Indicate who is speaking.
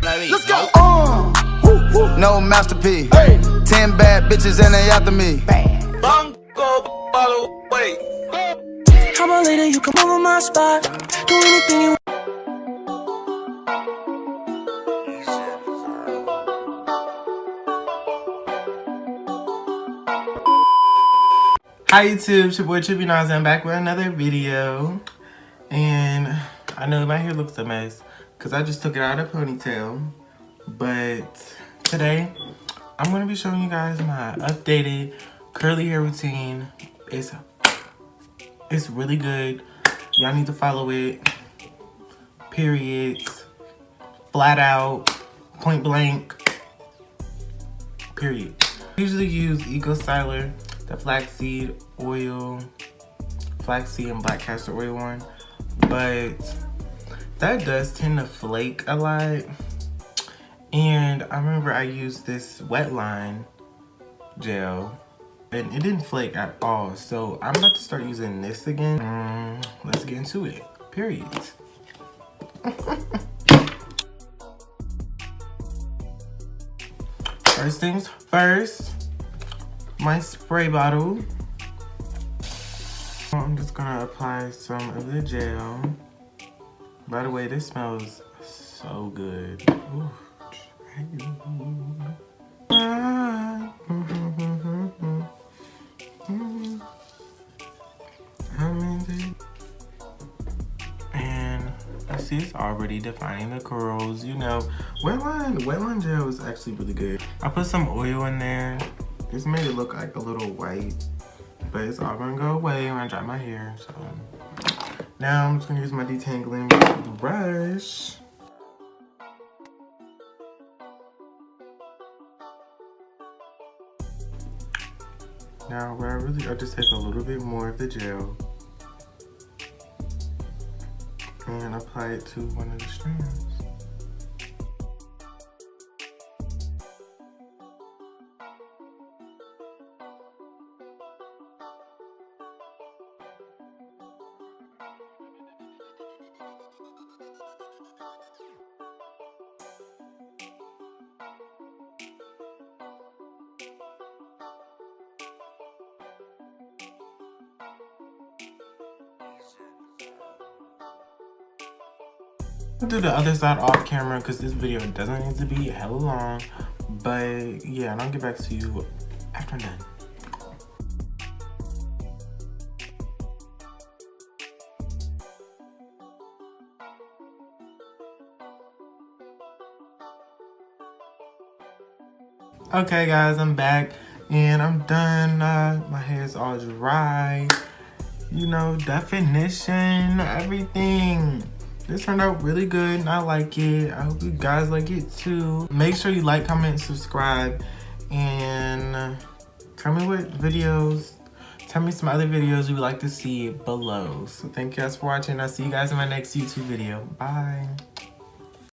Speaker 1: Let's go. No masterpiece. Hey. 10 bad bitches and they after me.
Speaker 2: Bongo, follow, wait.
Speaker 3: How about later you come over my spot? Do anything you want.
Speaker 4: Hi YouTube, it's your boy TrippyNas. I'm back with another video. And I know my hair looks a mess because I just took it out of a ponytail. But today, I'm going to be showing you guys my updated curly hair routine. It's really good. Y'all need to follow it. Period. Flat out. Point blank. Period. I usually use Eco Styler, the flaxseed oil, flaxseed and black castor oil one, but that does tend to flake a lot. And I remember I used this wet line gel and it didn't flake at all. So I'm about to start using this again. Let's get into it. Period. First things first, my spray bottle. I'm just gonna apply some of the gel. By the way, this smells so good. Ooh. And I see it's already defining the curls. You know, wet line gel is actually really good. I put some oil in there. This made it look like a little white, but it's all gonna go away when I dry my hair. So now I'm just gonna use my detangling brush. Now I'll just take a little bit more of the gel and apply it to one of the strands. I'll do the other side off camera because this video doesn't need to be hella long. But yeah, and I'll get back to you after I'm done. Okay guys, I'm back and I'm done. My hair's all dry. You know, definition, everything. This turned out really good and I like it. I hope you guys like it too. Make sure you like, comment, subscribe, and tell me what videos, tell me some other videos you would like to see below. So thank you guys for watching. I'll see you guys in my next YouTube video. Bye.